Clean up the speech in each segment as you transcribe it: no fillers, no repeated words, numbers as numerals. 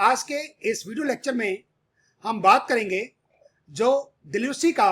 आज के इस वीडियो लेक्चर में हम बात करेंगे जो दिल्ली यूनिवर्सिटी का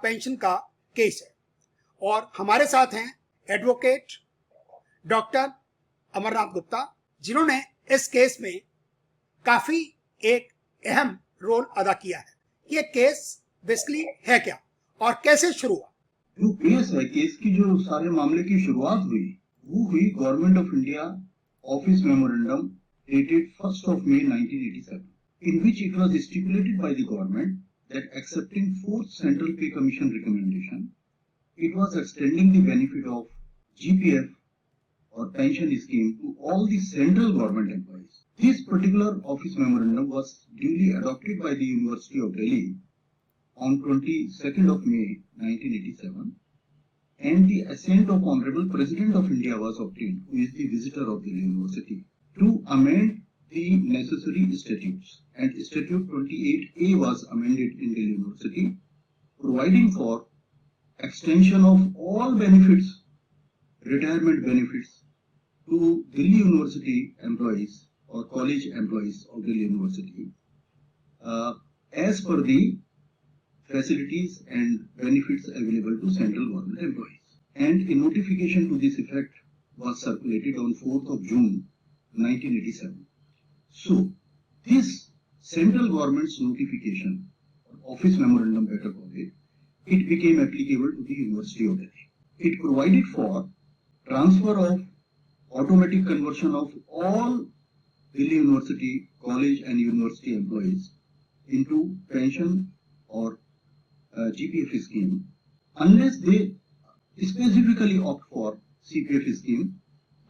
पेंशन का केस है, और हमारे साथ हैं एडवोकेट डॉक्टर अमरनाथ गुप्ता, जिन्होंने इस केस में काफी एक अहम रोल अदा किया है। ये केस बेसिकली है क्या और कैसे शुरू हुआ? जो केस है, केस की जो सारे मामले की शुरुआत हुई वो हुई government of India office memorandum dated 1st of May 1987, in which it was stipulated by the government that accepting 4th Central Pay Commission recommendation, it was extending the benefit of GPF or pension scheme to all the central government employees. This particular office memorandum was duly adopted by the University of Delhi on 22nd of May 1987, and the assent of Honorable President of India was obtained, who is the visitor of the University, to amend the necessary statutes, and Statute 28A was amended in Delhi University, providing for extension of all benefits, retirement benefits, to Delhi University employees or college employees of Delhi University as per the facilities and benefits available to central government employees. And a notification to this effect was circulated on 4th of June 1987. So, this central government's notification, or office memorandum better called it became applicable to the University of Delhi. It provided for transfer of automatic conversion of all Delhi University college and university employees into pension or GPF scheme unless they specifically opt for CPF scheme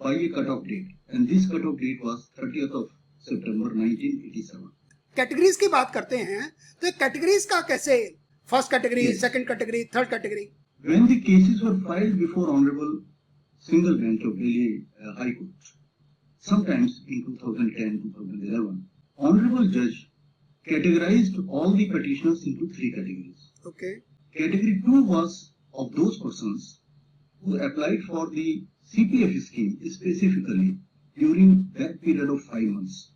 by a cut-off date, and this cut-off date was 30th of September 1987. Categories की बात करते हैं तो ये categories का कैसे, first category, second category, third category? When the cases were filed before Honorable Single Bench of Delhi High Court, sometimes in 2010-2011, Honorable Judge categorized all the petitioners into three categories. Okay. Category 2 was of those persons who applied for the CPF scheme specifically during that period of 5 months.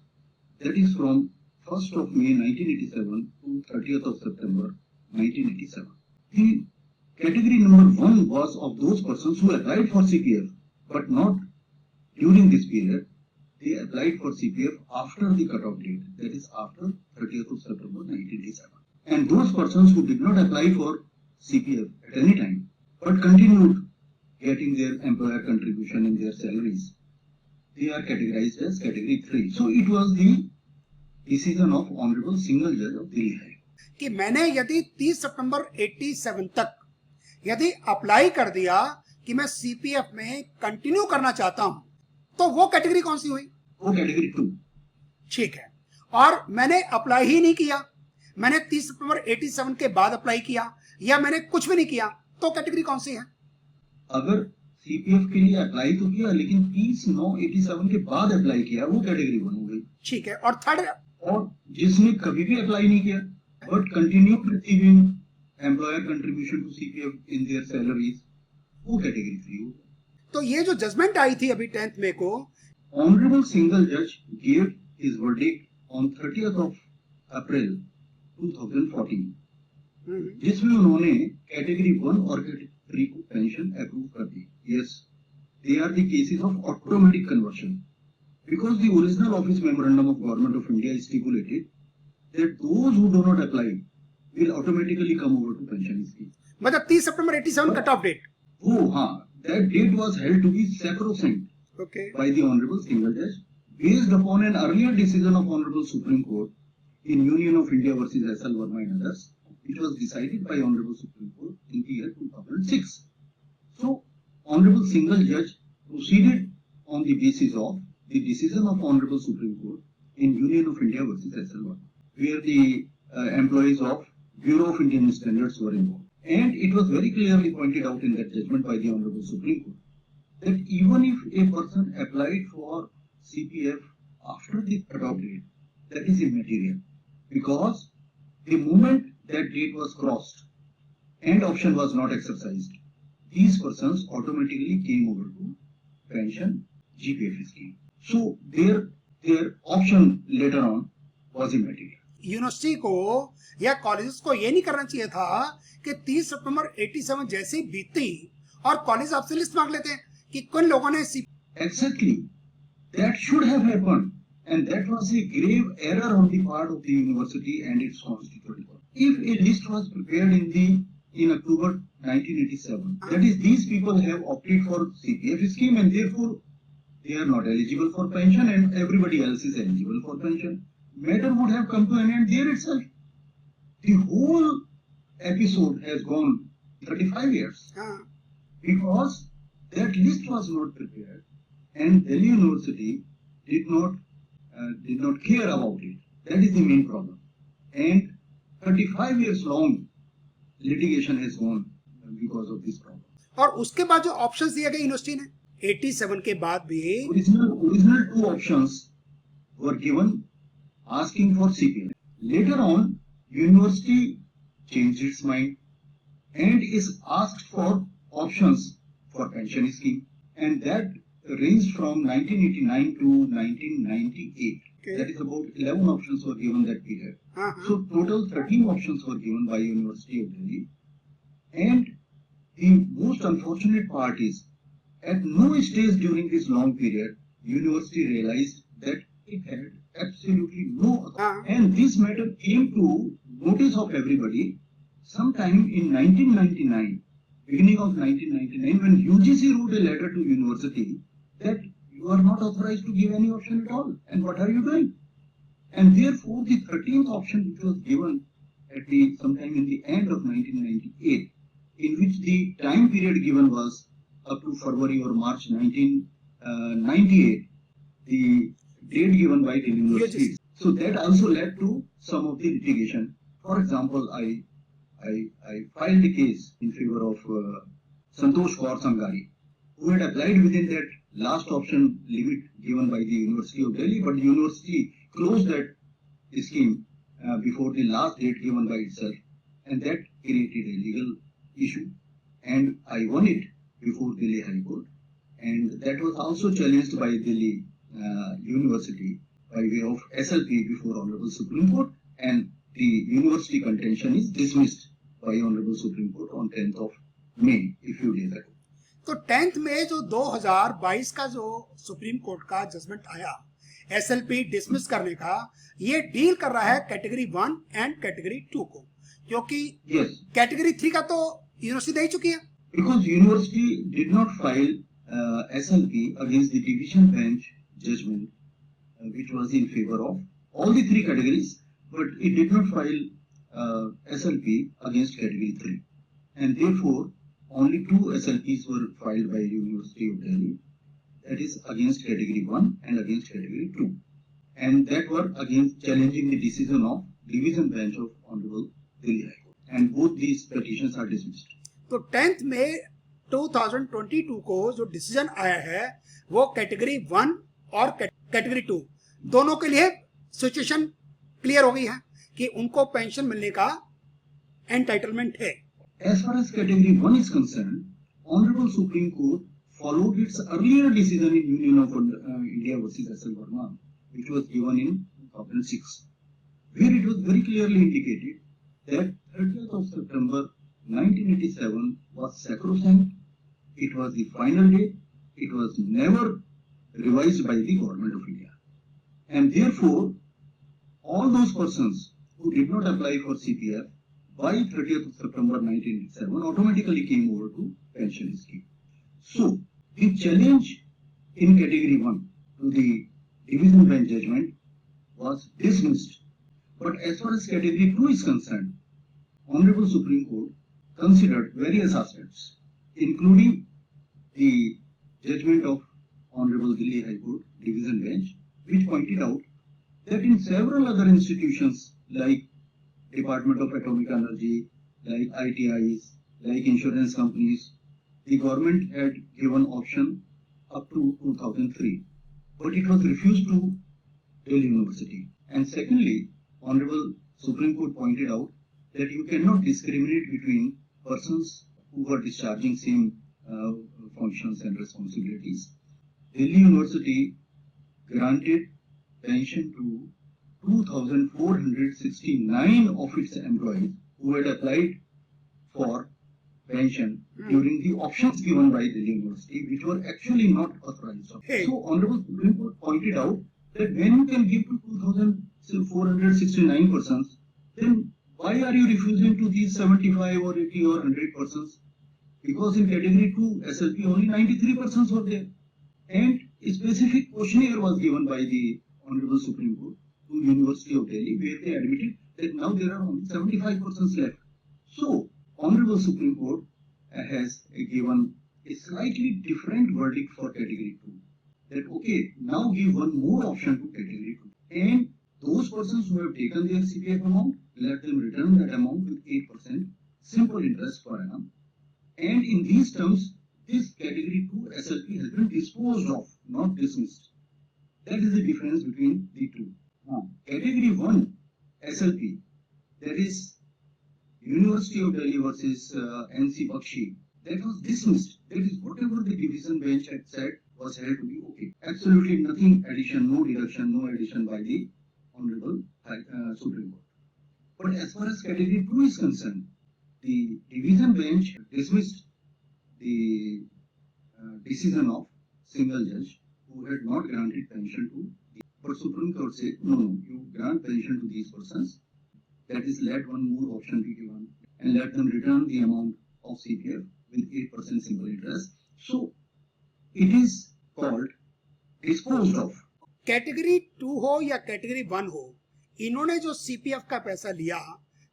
That is from 1st of May 1987 to 30th of September 1987. The category number 1 was of those persons who applied for CPF but not during this period. They applied for CPF after the cut-off date, that is after 30th of September 1987. And those persons who did not apply for CPF at any time but continued getting their employer contribution in their salaries, they are categorized as category 3. So it was the decision of Honorable Single Judge of Delhi High Court कि मैंने यदि 30 सितंबर 87 तक यदि apply कर दिया कि मैं CPF में कंटिन्यू करना चाहता हूं, तो वो कैटेगरी कौन सी हुई? वो कैटेगरी 2. ठीक है। और मैंने अप्लाई ही नहीं किया, मैंने 30 सितंबर 87 के बाद अप्लाई किया या मैंने कुछ भी नहीं किया, तो कैटेगरी कौन सी है? अगर सीपीएफ के लिए अप्लाई तो किया लेकिन 30/9/87 के बाद अप्लाई किया, वो कैटेगरी 1 हो गई। ठीक है। और थर्ड? और जिसने कभी भी अप्लाई नहीं किया but continued receiving employer contribution to CPF in their salaries, वो कैटेगरी 3 हो गई। तो ये जो जजमेंट आई थी अभी 10th मई को, ऑनरेबल सिंगल जज give his verdict on 30th of April 2014, जिसमें उन्होंने कैटेगरी 1 और कैटेगरी 3 को पेंशन अप्रूव कर दी. Yes, they are the cases of automatic conversion, because the original office memorandum of Government of India stipulated that those who do not apply will automatically come over to pension scheme. मतलब 30 सितंबर 87 cut off date? वो हाँ, that date was held to be sacrosanct by the Honorable Single Judge based upon an earlier decision of Honorable Supreme Court in Union of India versus S.L. Verma and others. It was decided by Honorable Supreme Court in the year 2006. So, Honorable Single Judge proceeded on the basis of the decision of Honorable Supreme Court in Union of India versus S.L. Verma, where the employees of Bureau of Indian Standards were involved. And it was very clearly pointed out in that judgment by the Honorable Supreme Court that even if a person applied for CPF after the cut-off date, that is immaterial, because the moment that date was crossed and option was not exercised, these persons automatically came over to pension GPF scheme. So their option later on was immaterial. University को या colleges को ये नहीं करना चाहिए था कि 30 सितंबर 87 जैसी बीतती और कॉलेज आपसे लिस्ट मांग लेते हैं कि किन लोगों ने Exactly. That should have happened. And that was a grave error on the part of the university and its constituent body. If a list was prepared in October 1987, that is, these people have opted for CPF scheme and therefore they are not eligible for pension and everybody else is eligible for pension. Matter would have come to an end there itself. The whole episode has gone 35 years because that list was not prepared and Delhi University did not care about it. That is the main problem. And 35 years long litigation has gone because of this problem. और उसके बाद जो options दिए गए university ने 87 के बाद भी original two options were given asking for CPF. Later on, university changed its mind and is asked for options for pension scheme, and that ranged from 1989 to 1998. Okay. That is about 11 options were given that period. So total 13 options were given by University of Delhi. And the most unfortunate part is, at no stage during this long period, University realized that it had absolutely no authority. And this matter came to notice of everybody sometime in 1999, beginning of 1999, when UGC wrote a letter to University that you are not authorized to give any option at all, and what are you doing? And therefore, the 13th option which was given at sometime in the end of 1998, in which the time period given was up to February or March 1998, the date given by the universities. So that also led to some of the litigation. For example, I filed a case in favor of Santosh Kaur Sangari, who had applied within that last option limit given by the University of Delhi, but the university closed that scheme before the last date given by itself, and that created a legal issue, and I won it before Delhi High Court, and that was also challenged by Delhi University by way of SLP before Honorable Supreme Court, and the university contention is dismissed by Honorable Supreme Court on 10th of May, a few days ago. तो 10th मई जो 2022 का जो supreme court का judgement आया SLP dismiss करने का, ये deal कर रहा है कैटेगरी 1 एंड कैटेगरी 2 को, क्योंकि कैटेगरी 3 का तो यूनिवर्सिटी दे चुकी है. Because university did not file SLP against the division bench judgment which was in favor of all the three categories, but it did not file SLP against category 3, and therefore only two SLPs were filed by University of Delhi, that is against category 1 and against category 2, and that were against challenging the decision of division bench of Honorable Delhi High Court, and both these petitions are dismissed. तो 10th मई 2022 को जो decision आया है वो category 1 और category 2 दोनों के लिए सिचुएशन क्लियर हो गई है कि उनको पेंशन मिलने का एंटाइटलमेंट है. As far as category 1 is concerned, Honorable Supreme Court followed its earlier decision in Union of India versus S.L. Verma, which was given in 2006, where it was very clearly indicated that 30th of September 1987 was sacrosanct, it was the final date, it was never revised by the Government of India. And therefore, all those persons who did not apply for CPF by 30th of September 1987 automatically came over to pension scheme. So, the challenge in category 1 to the division bench judgment was dismissed. But as far as category 2 is concerned, Honorable Supreme Court considered various aspects, including the judgment of Honorable Delhi High Court Division Bench, which pointed out that in several other institutions like Department of Atomic Energy, like ITIs, like insurance companies, the government had given option up to 2003, but it was refused to Delhi University. And secondly, Honorable Supreme Court pointed out that you cannot discriminate between persons who are discharging same functions and responsibilities. Delhi University granted pension to 2,469 of its employees who had applied for pension during the options given by the university, which were actually not authorized. Hey. So, Honorable Supreme Court pointed out that when you can give to 2,469 persons, then why are you refusing to these 75 or 80 or 100 persons? Because in category 2 SLP only 93 persons were there, and a specific questionnaire was given by the Honorable Supreme Court to University of Delhi, where they admitted that now there are only 75 persons left. So, Honorable Supreme Court has given a slightly different verdict for category 2. That okay, now give one more option to category 2. And those persons who have taken their CPF amount, let them return that amount with 8% simple interest per annum. And in these terms, this category 2 SLP has been disposed of, not dismissed. That is the difference between the two. Category 1 SLP, that is University of Delhi versus NC Bakshi, that was dismissed. That is whatever the division bench had said was held to be okay. Absolutely nothing addition, no deduction, no addition by the Honorable Supreme Court. But as far as category 2 is concerned, the division bench dismissed the decision of single judge who had not granted pension to the, but Supreme Court said no, you grant pension to these persons. That is, let one more option be given and let them return the amount of CPF with 8% simple interest. So it is called disposed of. Category 2 हो या category 1 हो, इन्होंने जो CPF का पैसा लिया,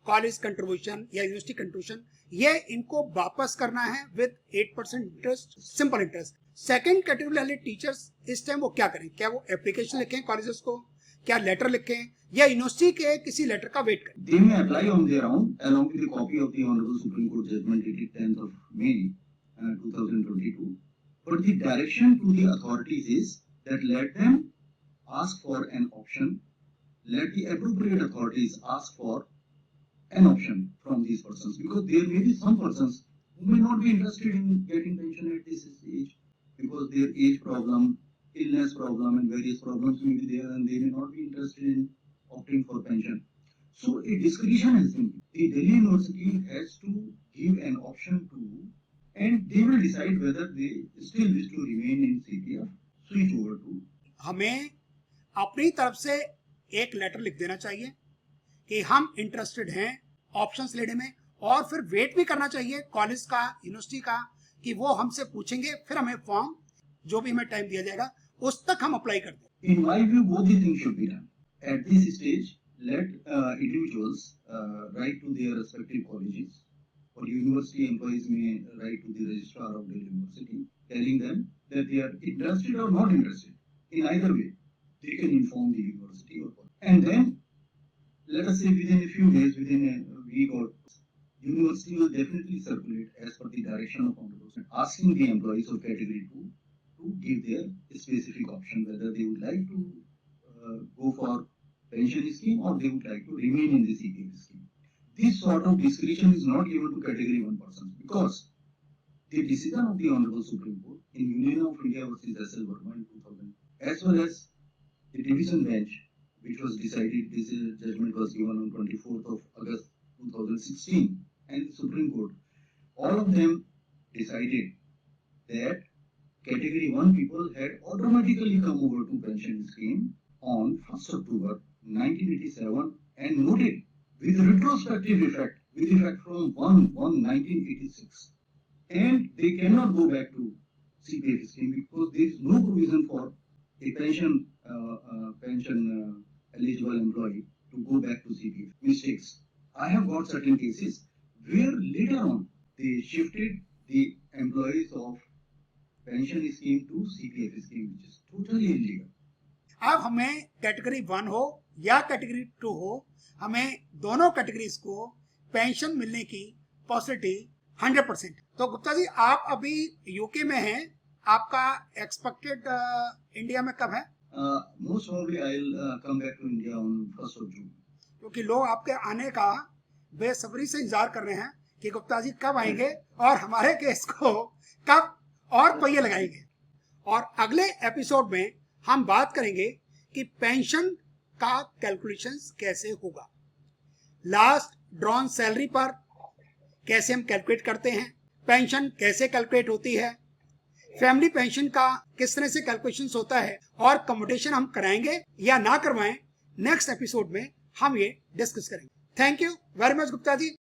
college contribution या university contribution, ये इनको वापस करना है with 8% interest, simple interest. Second category वाले टीचर्स इस टाइम वो क्या करें? क्या वो एप्लीकेशन लिखें कॉलेजेस को, क्या लेटर लिखें, या यूनिवर्सिटी के किसी लेटर का वेट करें? They may apply on their own along with a copy of the Honorable Supreme Court judgment dated 10th of May 2022. But the direction to the authorities is that let them ask for an option, let the appropriate authorities ask for an option from these persons, because there may be some persons who may not be interested in getting pension at this age because their age problem, illness problem and various problems may be there and they may not be interested in opting for pension. So a discretion has been given. The Delhi University has to give an option to, and they will decide whether they still wish to remain in CPF, switch over to. हमें अपनी तरफ से एक letter लिख देना चाहिए कि हम इंटरेस्टेड हैं ऑप्शंस लेने में, और फिर वेट भी करना चाहिए कॉलेज का, यूनिवर्सिटी का, कि वो हमसे पूछेंगे, फिर हमें फॉर्म जो भी हमें टाइम दिया जाएगा उस तक हम अप्लाई कर दें। In my view, both the things should be done. At this stage, let individuals write to their respective colleges, or university employees may write to the registrar of their university, telling them that they are interested or not interested. In either way, they can inform the university or college. And then, let us say within a few days, within a week or university will definitely circulate as per the direction of Honorable, asking the employees of category 2 to give their specific option, whether they would like to go for pension scheme or they would like to remain in the CPF scheme. This sort of discretion is not given to category 1 persons, because the decision of the Honorable Supreme Court in Union of India versus S.L. Verma in 2000, as well as the division bench, which was decided, this judgment was given on 24th of August 2016, and the Supreme Court, all of them decided that category 1 people had automatically come over to pension scheme on 1st October 1987 and noted with retrospective effect, with effect from 1/1/1986, and they cannot go back to CPF scheme because there is no provision for a pension eligible employee to go back to CPF. Mistakes. I have got certain cases where later on they shifted the employees of pension scheme to CPF scheme, which is totally illegal. अब हमें category 1 हो या category 2 हो, हमें दोनों categories को pension मिलने की पॉसिबिलिटी 100%। तो गुप्ता जी, आप अभी यूके में हैं, आपका एक्सपेक्टेड इंडिया में कब है? Most probably I'll come back to India on 1st of June. क्योंकि लोग आपके आने का बेसब्री से इंतजार कर रहे हैं कि गुप्ता जी कब आएंगे और हमारे केस को कब और पहिए लगाएंगे। और अगले एपिसोड में हम बात करेंगे कि पेंशन का कैलकुलेशन कैसे होगा, लास्ट ड्रॉन सैलरी पर कैसे हम कैलकुलेट करते हैं, पेंशन कैसे कैलकुलेट होती है, फैमिली पेंशन का किस तरह से कैलकुलेशन होता है और कम्यूटेशन हम कराएंगे या ना करवाएं, नेक्स्ट एपिसोड में हम ये डिस्कस करेंगे। Thank you very much Gupta ji.